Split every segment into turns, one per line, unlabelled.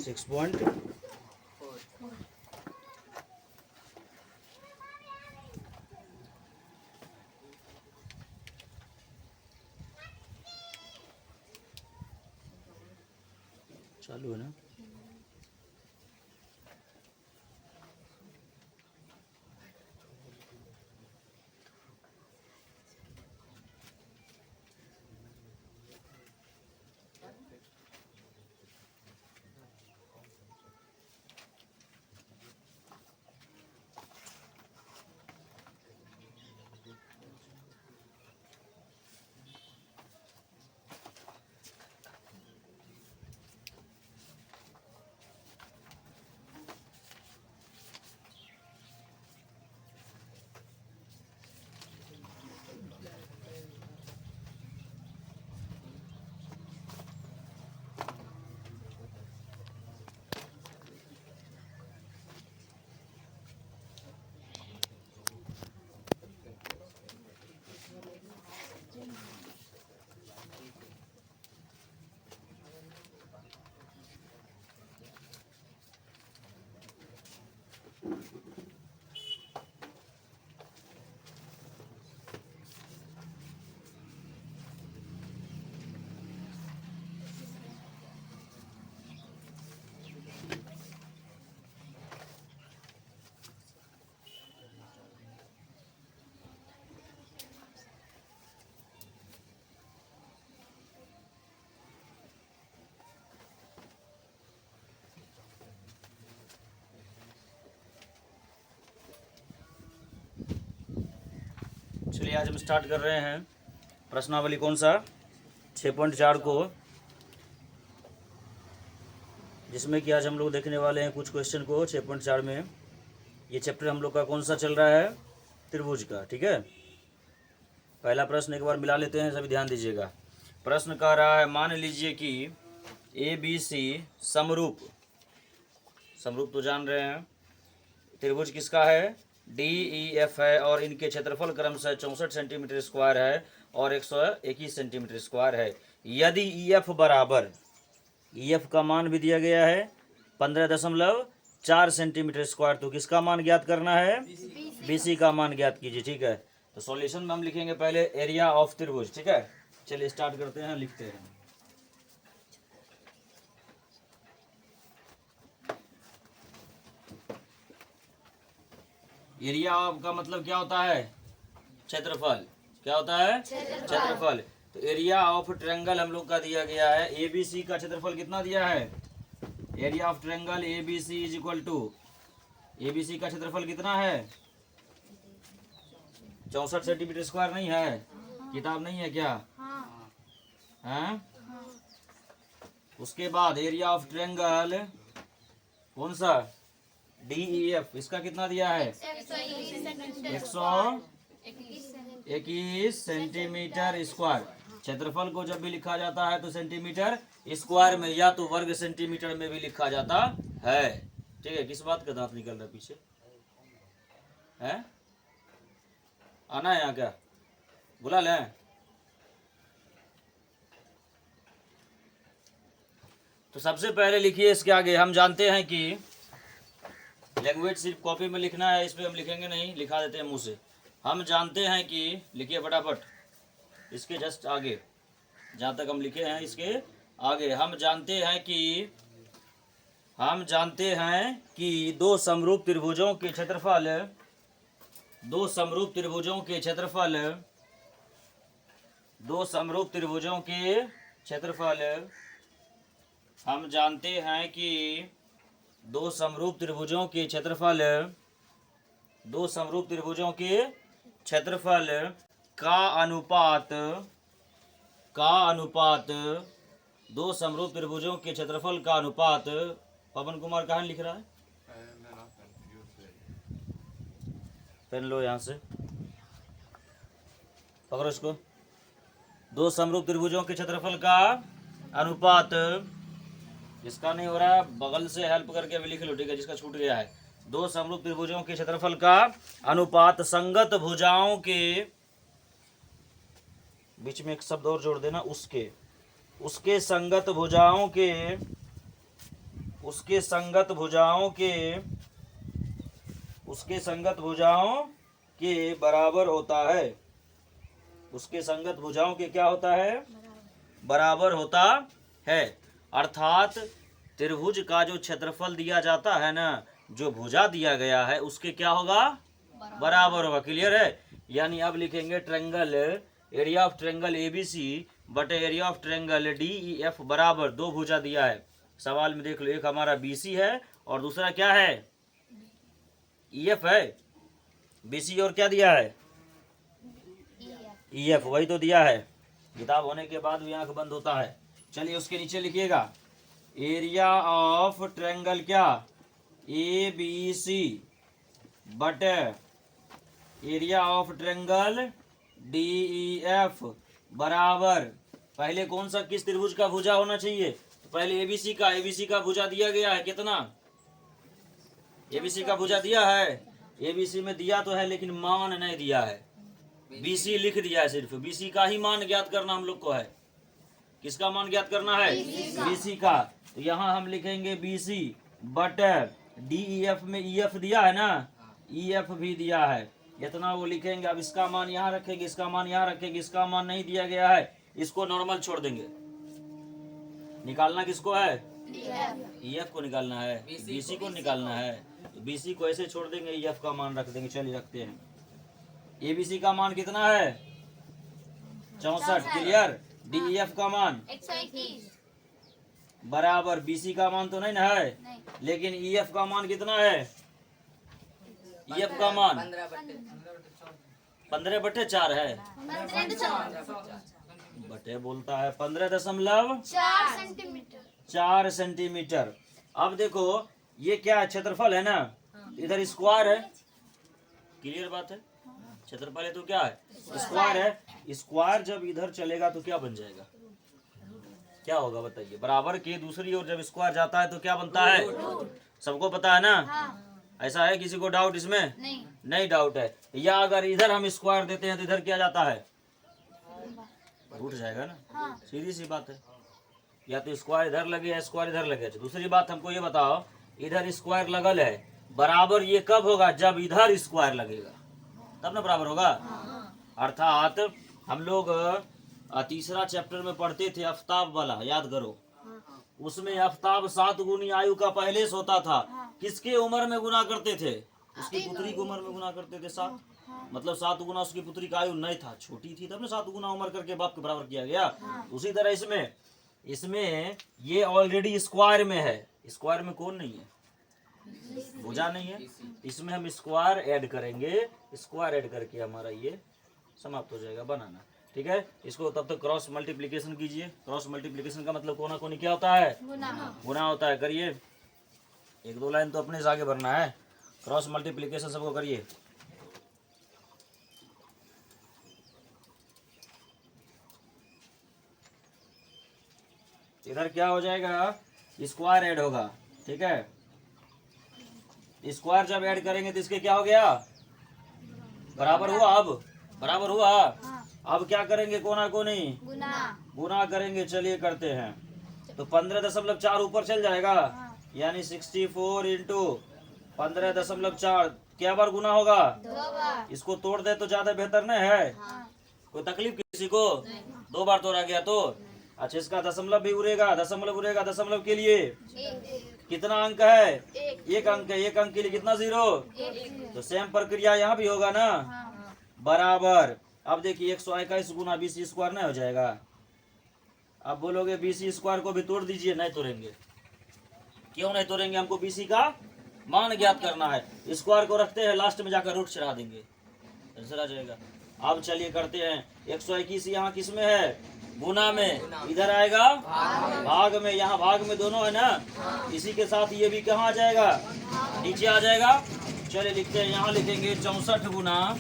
6.4। चालू है ना? चलिए आज हम स्टार्ट कर रहे हैं प्रश्नावली कौन सा 6.4 को, जिसमें कि आज हम लोग देखने वाले हैं कुछ क्वेश्चन को 6.4 में। ये चैप्टर हम लोग का कौन सा चल रहा है? त्रिभुज का। ठीक है, पहला प्रश्न एक बार मिला लेते हैं, सभी ध्यान दीजिएगा। प्रश्न कह रहा है, मान लीजिए कि ABC समरूप, समरूप तो जान रहे हैं, त्रिभुज किसका है? DEF है और इनके क्षेत्रफल क्रमशः 64 सेंटीमीटर स्क्वायर है और 121 सेंटीमीटर स्क्वायर है। यदि EF बराबर, EF का मान भी दिया गया है 15.4 सेंटीमीटर स्क्वायर, तो किसका मान ज्ञात करना है? BC का मान ज्ञात कीजिए। ठीक है, तो सॉल्यूशन में हम लिखेंगे पहले एरिया ऑफ त्रिभुज। ठीक है, चलिए स्टार्ट करते हैं, लिखते हैं। एरिया ऑफ का मतलब क्या होता है? क्षेत्रफल। क्या होता है? क्षेत्रफल। तो एरिया ऑफ ट्रायंगल हम लोग का दिया गया है, ABC का क्षेत्रफल कितना दिया है? Area of triangle ABC is equal to, ABC का क्षेत्रफल कितना है? 64 सेंटीमीटर स्क्वायर नहीं है? किताब नहीं है क्या? हैं? उसके बाद एरिया ऑफ ट्रायंगल कौन सा? DEF, इसका कितना दिया है? 121 सेंटीमीटर स्क्वायर। क्षेत्रफल को जब भी लिखा जाता है तो सेंटीमीटर स्क्वायर में या तो वर्ग सेंटीमीटर में भी लिखा जाता है। ठीक है, किस बात का दांत निकल रहा है पीछे? है आना है यहाँ क्या? बुला लें? तो सबसे पहले लिखिए इसके आगे, हम जानते हैं कि लैंग्वेज सिर्फ कॉपी में लिखना है, इस पर हम लिखेंगे नहीं, लिखा देते हैं मुंह से। हम जानते हैं कि, लिखिए फटाफट, इसके जस्ट आगे, जहाँ तक हम लिखे हैं इसके आगे, हम जानते हैं कि दो समरूप त्रिभुजों के क्षेत्रफल, दो समरूप त्रिभुजों के क्षेत्रफल, दो समरूप त्रिभुजों के क्षेत्रफल, हम जानते हैं कि दो समरूप त्रिभुजों के क्षेत्रफल, दो समरूप त्रिभुजों के क्षेत्रफल का अनुपात, दो समरूप त्रिभुजों के क्षेत्रफल का अनुपात, पवन कुमार कहाँ लिख रहा है? पेन लो यहाँ से, पकड़ो इसको। दो समरूप त्रिभुजों के क्षेत्रफल का अनुपात, जिसका नहीं हो रहा है बगल से हेल्प करके भी लिख लो। ठीक है, जिसका छूट गया है। दो समरूप त्रिभुजों के क्षेत्रफल का अनुपात संगत भुजाओं के, बीच में एक शब्द और जोड़ देना, उसके संगत भुजाओं के, उसके संगत भुजाओं के बराबर होता है। उसके संगत भुजाओं के क्या होता है? बराबर होता है। अर्थात त्रिभुज का जो क्षेत्रफल दिया जाता है ना, जो भुजा दिया गया है उसके क्या होगा? बराबर होगा। क्लियर है? यानी अब लिखेंगे triangle, area of triangle ABC बटे एरिया ऑफ ट्रायंगल डीईएफ बराबर, दो भुजा दिया है सवाल में, देख लो, एक हमारा बीसी है और दूसरा क्या है? ईएफ है। बीसी और क्या दिया है? ईएफ, वही तो दिया है। किताब होने के बाद भी आंख बंद होता है। चलिए उसके नीचे लिखिएगा एरिया ऑफ ट्रायंगल क्या? ए बी सी बटे area of triangle D E F बराबर, पहले कौन सा किस त्रिभुज का भुजा होना चाहिए? तो पहले एबीसी का भुजा दिया गया है कितना? एबीसी का भुजा दिया है। एबीसी में दिया तो है लेकिन मान नहीं दिया है, बीसी लिख दिया है। सिर्फ बीसी का ही मान ज्ञात करना हम लोग को है। किसका मान ज्ञात करना है? बीसी का। तो यहाँ हम लिखेंगे बीसी बटे डीईएफ में ईएफ दिया है ना, ईएफ भी दिया है, इतना वो लिखेंगे। अब इसका मान यहाँ रखेंगे, इसका मान यहाँ रखेंगे, इसका मान नहीं दिया गया है, इसको नॉर्मल छोड़ देंगे। निकालना किसको है? ईएफ को निकालना है, बीसी को निकालना है। बीसी को ऐसे छोड़ देंगे, ईएफ का मान रख देंगे। चलिए रखते हैं। एबीसी का मान कितना है? 64। क्लियर? डीईएफ का मान
121
बराबर, बीसी का मान तो नहीं ना है, लेकिन ईएफ का मान कितना है? ईएफ का मान 15/4 है। बटे बोलता है 15.4 सेंटीमीटर। अब देखो ये क्या है? क्षेत्रफल है ना, इधर स्क्वायर है। क्लियर बात है? क्षेत्रफल है तो क्या है? स्क्वायर है। स्क्वायर जब इधर चलेगा तो क्या बन जाएगा? क्या होगा बताइए? बराबर के दूसरी ओर जब स्क्वायर जाता है तो क्या बनता है? सबको पता है ना? ऐसा है? किसी को डाउट इसमें? नहीं डाउट है। या अगर इधर हम स्क्वायर देते हैं तो इधर क्या जाता है? रूट जाएगा ना। सीधी सी बात है। या तो स्क्वायर इधर लगे या स्क्वायर इधर लगे। दूसरी बात हमको ये बताओ, इधर स्क्वायर लगल है, बराबर ये कब होगा? जब इधर स्क्वायर लगेगा तब ना बराबर होगा। अर्थात हम लोग तीसरा चैप्टर में पढ़ते थे आफ्ताब वाला, याद करो। उसमें आफ्ताब 7 गुनी आयु का पहले से होता था। किसके उम्र में गुना करते थे? उसकी पुत्री की उम्र में गुना करते थे 7। मतलब 7 गुना उसकी पुत्री का आयु नहीं था, छोटी थी, तब ने 7 गुना उम्र करके बाप के बराबर किया गया। उसी तरह इसमें ये ऑलरेडी स्क्वायर में है। स्क्वायर में कौन नहीं है? भुजा नहीं है। इसमें हम स्क्वायर ऐड करेंगे, स्क्वायर ऐड करके हमारा ये समाप्त हो जाएगा बनाना। ठीक है? इसको तब तक क्रॉस मल्टीप्लिकेशन कीजिए। क्रॉस मल्टीप्लिकेशन का मतलब कोना कोनी क्या होता है? गुना होता है। करिए, 1-2 लाइन तो अपने से आगे बढ़ना है। क्रॉस मल्टीप्लिकेशन सबको करिए। इधर क्या हो जाएगा? स्क्वायर ऐड होगा। ठीक है? स्क्वायर जब ऐड करेंगे तो इसके क्या हो गया? बराबर हुआ। अब बराबर हुआ। अब क्या करेंगे? कोना कोनी गुना करेंगे। चलिए करते हैं। तो 15.4 ऊपर चल जाएगा, यानी 64 इंटू 15.4 क्या बार गुना होगा?
2 बार।
इसको तोड़ दे तो ज्यादा बेहतर नहीं है? कोई तकलीफ किसी को? 2 बार तोड़ा गया तो अच्छा, इसका दशमलव भी उड़ेगा। दशमलव के लिए कितना अंक है? 1 अंक है। 1 अंक के लिए कितना? 0। तो सेम प्रक्रिया यहाँ भी होगा ना, बराबर। अब देखिए 121 गुना बीसी स्क्वायर नहीं हो जाएगा? अब बोलोगे बीसी स्क्वायर को भी तोड़ दीजिए। नहीं तोड़ेंगे। क्यों नहीं तोड़ेंगे? हमको बीसी का मान ज्ञात करना है। स्क्वायर को रखते हैं, लास्ट में जाकर रूट चढ़ा देंगे, आंसर आ जाएगा। अब चलिए करते हैं। 121 यहाँ किस में है? गुना में। इधर आएगा भाग में। यहाँ भाग में दोनों है ना, इसी के साथ ये भी कहाँ आ जाएगा? नीचे आ जाएगा। चलिए लिखते हैं। यहाँ लिखेंगे 64 गुना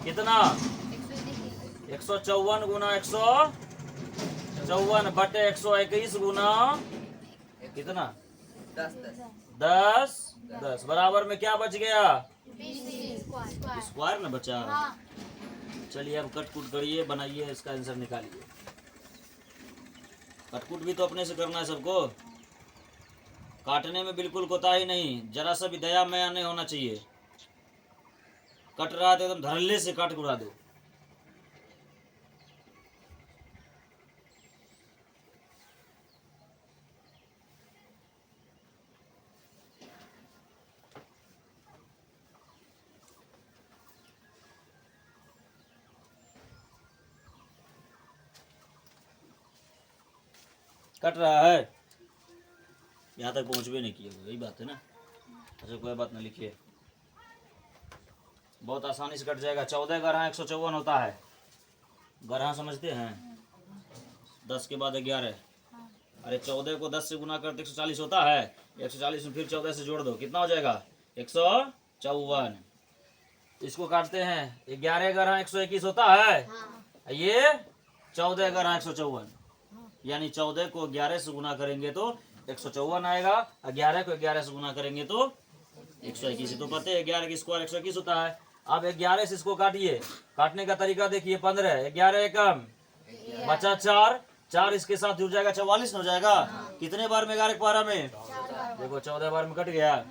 कितना? 154 गुना 154 बटे 121 गुना कितना? 10 बराबर में क्या बच गया? स्क्वायर में बचा। चलिए अब कट कुट करिए, बनाइए, इसका आंसर निकालिए। कटकुट भी तो अपने से करना है सबको, काटने में बिल्कुल कोताही नहीं, जरा सा भी दया माया नहीं होना चाहिए। कट रहा है तो एकदम धड़ल्ले से काट उड़ा दो। कट रहा है, यहाँ तक पहुँच भी नहीं किए, यही बात है ना। अच्छा कोई बात नहीं, लिखिए, बहुत आसानी से कट जाएगा। 14 ग्रह 154 होता है। ग्रह समझते हैं? 10 के बाद 11। अरे 14 को 10 से गुना करते 140 होता है। 140 में फिर 14 से जोड़ दो, कितना हो जाएगा? 154। इसको काटते हैं, 11 ग्रह 121 होता है। ये 14 ग्रह 154, यानी 14 को 11 से गुना करेंगे तो 154 आएगा, और 11 को 11 से गुना करेंगे तो 121। तो पता है 11 की स्क्वायर 121 होता है। अब 11 से इसको काटिए, काटने का तरीका देखिए। 15, 11 एकम बचा 4, 4 इसके साथ जुड़ जाएगा, 44 हो जाएगा। कितने बार में 11 के पारा में? देखो 14 बार में कट गया।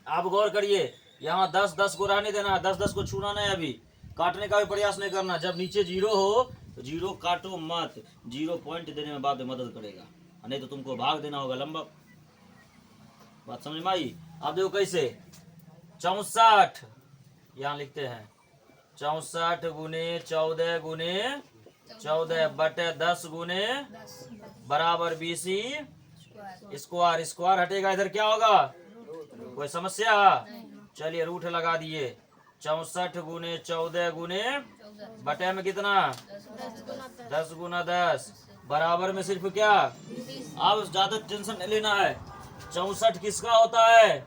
आप गौर करिए, यहाँ 10 10 को रहने देना, 10 10 को छूना नहीं, अभी काटने का भी प्रयास नहीं करना। जब नीचे 0 हो तो 0 काटो मत, 0 पॉइंट देने में बाद में मदद करेगा, नहीं तो तुमको भाग देना होगा लंबा। बात समझ में आई? अब देखो कैसे, 64 यहाँ लिखते हैं, 64 गुने 14 गुने 14 बटे 10 गुने बराबर 20 स्क्वायर। स्क्वायर हटेगा, इधर क्या होगा? कोई समस्या? चलिए रूट लगा दिए। 64 गुने 14 गुने बटे में कितना? 10 गुना 10 बराबर में सिर्फ क्या? अब ज्यादा टेंशन नहीं लेना है। 64 किसका होता है?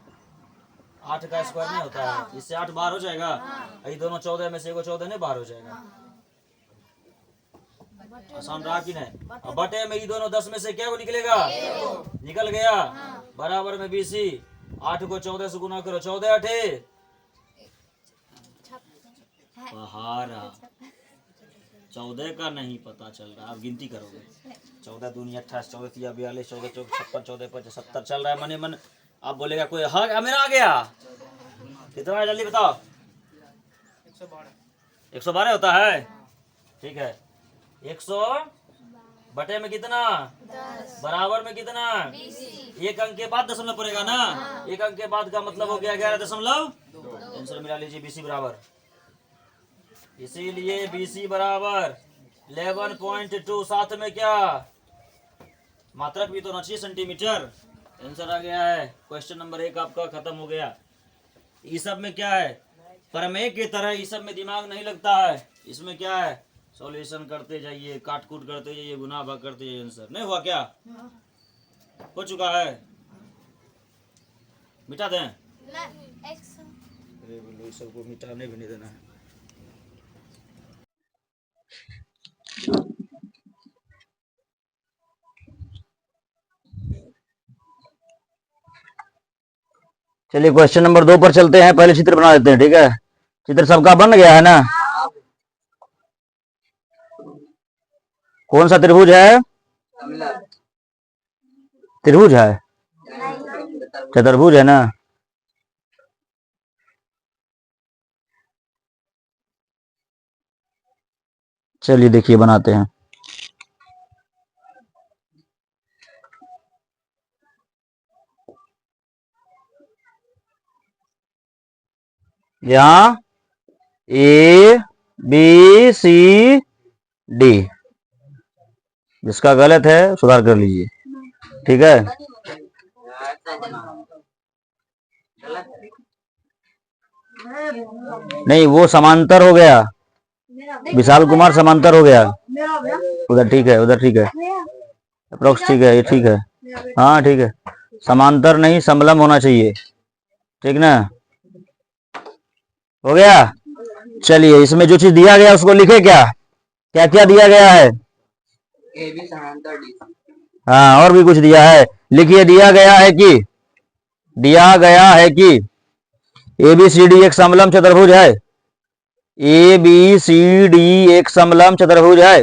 8 का स्क्वायर नहीं होता है। इससे 8 बार हो जाएगा, ये दोनों 14 में से एगो 14 नहीं बार हो जाएगा। आसान रहा कि नहीं? अब बटे में ये दोनों 10 में से क्या निकलेगा? निकल गया, बराबर में 20। 8 को 14 से गुना करो, 14 8 पहाड़ा। 14 का नहीं पता चल रहा, आप गिनती करोगे। 14 दूनी 28, 14 तिया 42, 14 चौक 56, 14 5 70 चल रहा है मने मन। आप बोलेगा कोई हाँ मेरा आ गया, कितना जल्दी बताओ? 112 होता है। ठीक है, 100 बटे में कितना? 10 बराबर में कितना? 20। एक अंक के बाद दशमलव पड़ेगा ना। एक अंक के बाद का मतलब हो गया 11.2। आंसर मिला लीजिए, BC बराबर, इसीलिए BC बराबर 11.2। साथ में क्या? मात्रक भी तो होना चाहिए, सेंटीमीटर। आंसर आ गया है। क्वेश्चन नंबर 1 आपका खत्म हो गया। ये सब में क्या है? प्रमेय की तरह ये सब में दिमाग नहीं लगता है। इसमें क्या है? सॉल्यूशन करते जाइए, काट कूट करते जाइए, गुना भाग करते जाइए। आंसर नहीं हुआ क्या? हो चुका है, मिटा दें? अरे सबको मिटाने भी नहीं देना है। चलिए क्वेश्चन नंबर 2 पर चलते हैं। पहले चित्र बना देते हैं, ठीक है? चित्र सबका बन गया है ना? कौन सा त्रिभुज है? त्रिभुज है, चतुर्भुज है ना? चलिए देखिए बनाते हैं। यहाँ ABCD, जिसका गलत है सुधार कर लीजिए, ठीक है? नहीं, वो समांतर हो गया, विशाल कुमार समांतर हो गया उधर। ठीक है, उधर ठीक है, अप्रोक्स ठीक है, ये ठीक है। हाँ ठीक है, समांतर नहीं समलम होना चाहिए, ठीक ना? हो गया। चलिए इसमें जो चीज दिया गया उसको लिखे, क्या क्या क्या दिया गया है? AB समांतर D। हाँ, और भी कुछ दिया है, लिखिए। दिया गया है कि ABCD एक समलम चतुर्भुज है। ABCD एक समलम चतुर्भुज है।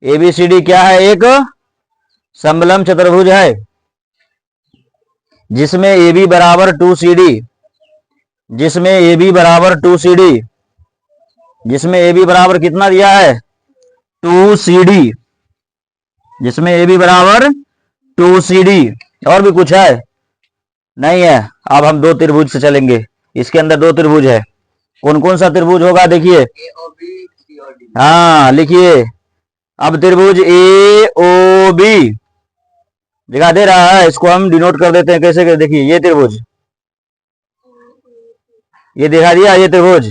ABCD क्या है? एक समलंब चतुर्भुज है जिसमें AB बराबर 2CD, जिसमें AB बराबर 2CD, जिसमें AB बराबर कितना दिया है? 2CD, जिसमें AB बराबर 2CD। और भी कुछ है? नहीं है। अब हम दो त्रिभुज से चलेंगे। इसके अंदर दो त्रिभुज है। कौन कौन सा त्रिभुज होगा देखिए। हाँ लिखिए। अब त्रिभुज AOB दिखा दे रहा है, इसको हम डिनोट कर देते हैं। कैसे? देखिए ये त्रिभुज, ये दिखा दिया, ये त्रिभुज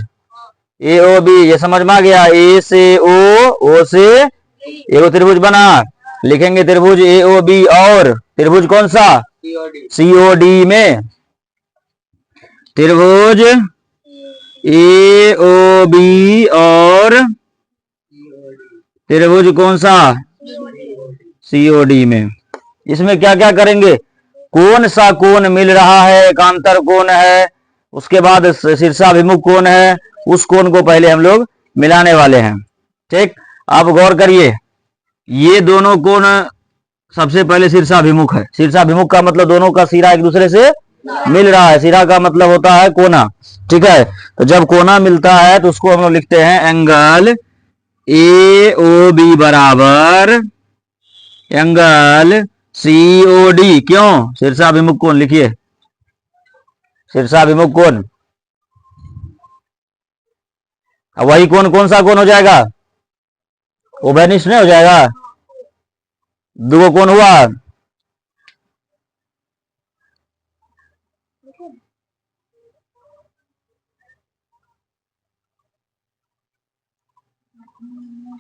AOB, ये समझ में आ गया। A से O से एगो त्रिभुज बना। लिखेंगे त्रिभुज AOB और त्रिभुज कौन सा? COD में त्रिभुज AOB और त्रिभुज कौन सा? COD में। इसमें क्या क्या करेंगे? कौन सा कोण मिल रहा है, एकांतर कोण है, उसके बाद शीर्षाभिमुख कोण है, उस कोण को पहले हम लोग मिलाने वाले हैं। ठीक, आप गौर करिए, ये दोनों कोण सबसे पहले शीर्षाभिमुख है। शीर्षाभिमुख का मतलब दोनों का सिरा एक दूसरे से मिल रहा है। सिरा का मतलब होता है कोना। ठीक है, तो जब कोना मिलता है तो उसको हम लोग लिखते हैं एंगल AOB बराबर एंगल COD। क्यों? शीर्षाभिमुख कोण। लिखिए शीर्षाभिमुख कोण। अब वही कोण कौन सा कोण हो जाएगा? उभयनिष्ठ नहीं हो जाएगा? दो कोण हुआ।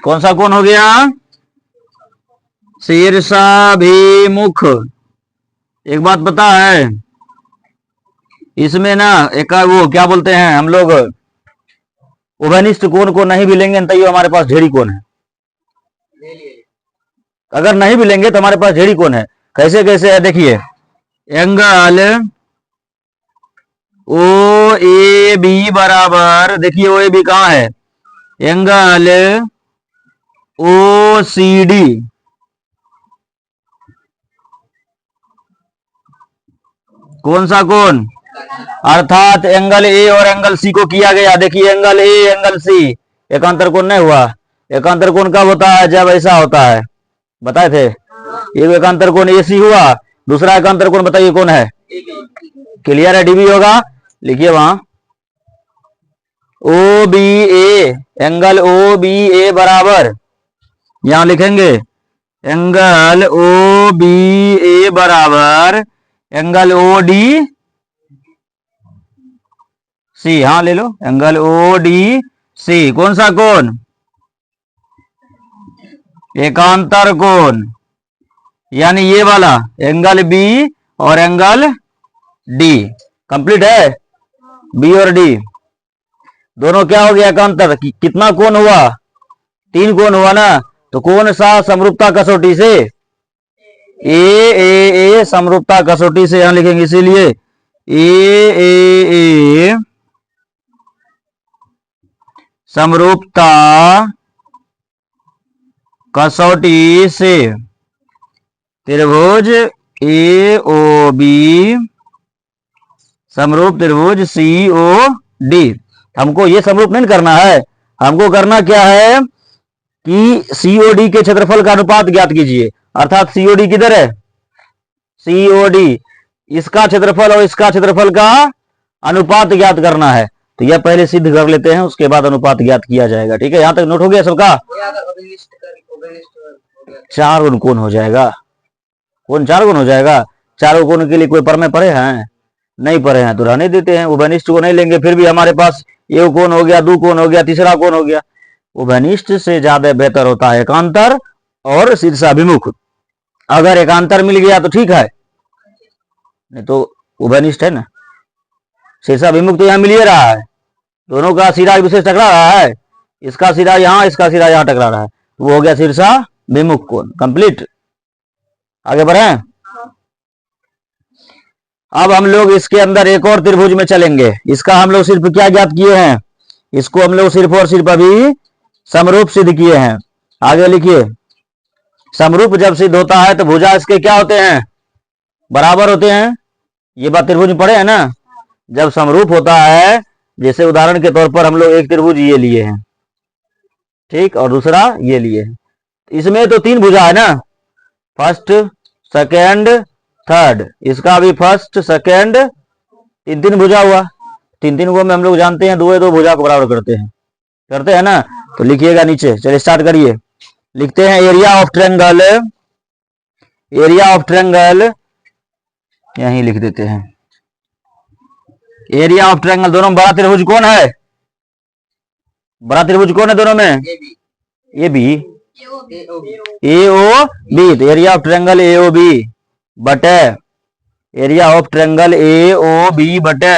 कौन सा कोण हो गया? शीर्षाभिमुख। एक बात पता है, इसमें ना एक वो क्या बोलते हैं हम लोग, उभयनिष्ठ कोण को नहीं भी लेंगे तो हमारे पास ढेरी कोण है। अगर नहीं भी लेंगे तो हमारे पास ढेरी कोण है। कैसे कैसे है देखिए। एंगल OAB बराबर, देखिए OAB कहाँ है? Angle OCD। कौन सा कोण? अर्थात एंगल A और एंगल C को किया गया। देखिए एंगल A एंगल C एकांतर कोण नहीं हुआ। एकांतर कोण कब होता है? जब ऐसा होता है, बताए थे। एक एकांतर कोण AC हुआ, दूसरा एकांतर कोण बताइए कौन है? क्लियर है? DB होगा। लिखिए वहां OBA, एंगल OBA बराबर, यहां लिखेंगे एंगल OBA बराबर एंगल ODC। हाँ ले लो, एंगल ODC। कौन सा कोण? एकांतर कोण, यानी ये वाला एंगल B और एंगल D। कंप्लीट है? B और D दोनों क्या हो गया? एकांतर। कितना कोण हुआ? 3 कोण हुआ ना। तो कौन सा समरूपता कसौटी से? AAA समरूपता कसौटी से यहां लिखेंगे। इसीलिए AAA समरूपता कसौटी से त्रिभुज AOB समरूप त्रिभुज COD। हमको ये समरूप नहीं करना है, हमको करना क्या है कि COD के क्षेत्रफल का अनुपात ज्ञात कीजिए। अर्थात COD किधर है? COD, इसका क्षेत्रफल और इसका क्षेत्रफल का अनुपात ज्ञात करना है। तो यह पहले सिद्ध कर लेते हैं, उसके बाद अनुपात ज्ञात किया जाएगा। ठीक है, यहां तक नोट हो गया सबका? 4 गुण कोण हो जाएगा। कौन 4 गुण हो जाएगा? चारों कोण के लिए कोई प्रमेय पढ़े हैं? नहीं पढ़े हैं तो रहने देते हैं। उभयनिष्ठ को नहीं लेंगे, फिर भी हमारे पास एक कोण हो गया, 2 कोण हो गया, तीसरा कोण हो गया। उभयनिष्ठ से ज्यादा बेहतर होता है एकांतर और शीर्षाभिमुख। अगर एकांतर मिल गया तो ठीक है, नहीं तो उभयनिष्ठ है ना। शीर्षाभिमुख तो यहाँ मिल ही रहा है, दोनों का सिरा एक दूसरे से टकरा रहा है। इसका सिरा यहाँ, इसका सिरा यहाँ टकरा रहा है, तो वो हो गया शीर्षाभिमुख कोण। कंप्लीट। आगे बढ़े। अब हम लोग इसके अंदर एक और त्रिभुज में चलेंगे। इसका हम लोग सिर्फ क्या ज्ञात किए हैं? इसको हम लोग सिर्फ और सिर्फ अभी समरूप सिद्ध किए हैं। आगे लिखिए समरूप जब सिद्ध होता है तो भुजा इसके क्या होते हैं, बराबर होते हैं। ये बात त्रिभुज में पढ़े है ना। जब समरूप होता है, जैसे उदाहरण के तौर पर हम लोग एक त्रिभुज ये लिए हैं, ठीक, और दूसरा ये लिए हैं, इसमें तो 3 भुजा है ना, फर्स्ट सेकेंड थर्ड, इसका भी फर्स्ट सेकेंड 3 भुजा हुआ। 3 को में हम लोग जानते हैं 2 भुजा को बराबर करते हैं ना। तो लिखिएगा नीचे, चलिए स्टार्ट करिए। लिखते हैं area of triangle, area of triangle यहीं लिख देते हैं। एरिया ऑफ ट्रायंगल, दोनों में बड़ा त्रिभुज कौन है, बड़ा त्रिभुज कौन है दोनों में, A B, A O B. तो area of triangle A O B बटे area of triangle A O B बटे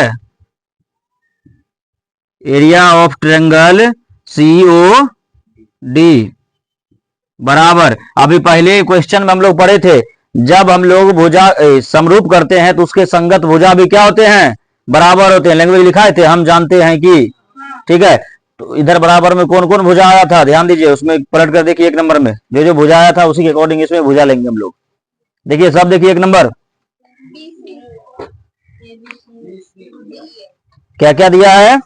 area of triangle C O D बराबर। अभी पहले क्वेश्चन में हम लोग पढ़े थे, जब हम लोग भुजा समरूप करते हैं तो उसके संगत भुजा भी क्या होते हैं, बराबर होते हैं। लैंग्वेज लिखाए थे, हम जानते हैं कि, ठीक है। तो इधर बराबर में कौन कौन भुजा आया था, ध्यान दीजिए, उसमें पलट कर देखिए 1 नंबर में जो जो भुजा आया था उसी के अकॉर्डिंग इसमें भुजा लेंगे हम लोग। देखिए सब देखिए 1 नंबर क्या क्या दिया है।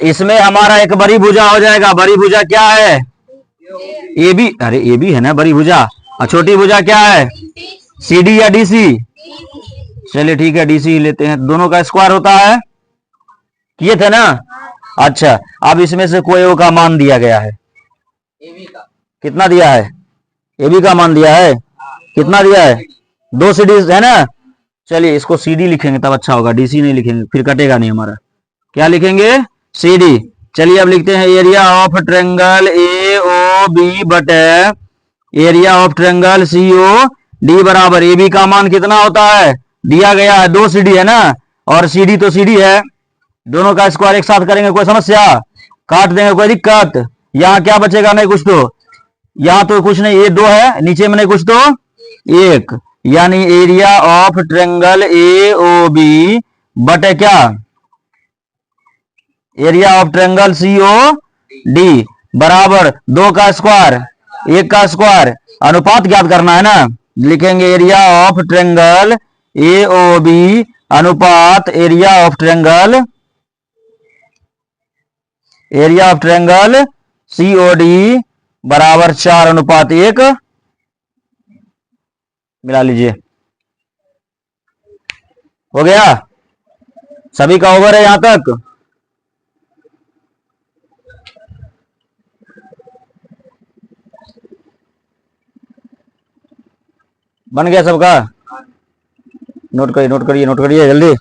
इसमें हमारा एक बड़ी भुजा हो जाएगा, बड़ी भुजा क्या है, ए बी, अरे ए बी है ना बड़ी भुजा, और छोटी भुजा क्या है, सी डी या डी सी। चलिए ठीक है, डी सी लेते हैं, दोनों का स्क्वायर होता है, किए थे ना। अच्छा, अब इसमें से कोई ओ का मान दिया गया है, कितना दिया है, ए बी का मान दिया है, कितना दिया है, 2 सी डी है ना। चलिए इसको सी डी लिखेंगे तब अच्छा होगा, डी सी नहीं लिखेंगे फिर कटेगा नहीं हमारा। क्या लिखेंगे, सी डी। चलिए अब लिखते हैं area of triangle A O B बटे area of triangle C O D बराबर ए बी का मान कितना होता है, दिया गया है 2 सी डी है ना, और सी डी तो सी डी है, दोनों का स्क्वायर एक साथ करेंगे, कोई समस्या, काट देंगे कोई दिक्कत। यहाँ क्या बचेगा, नहीं कुछ तो, यहाँ तो कुछ नहीं, ये 2 है, नीचे में नहीं कुछ तो 1, यानी area of triangle A O B बटे क्या, area of triangle C O D बराबर 2 का स्क्वायर 1 का स्क्वायर, अनुपात ज्ञात करना है ना। लिखेंगे area of triangle A O B अनुपात area of triangle C O D बराबर 4:1। मिला लीजिए, हो गया, सभी का ओवर है यहां तक। बन गया सबका, नोट करिए जल्दी।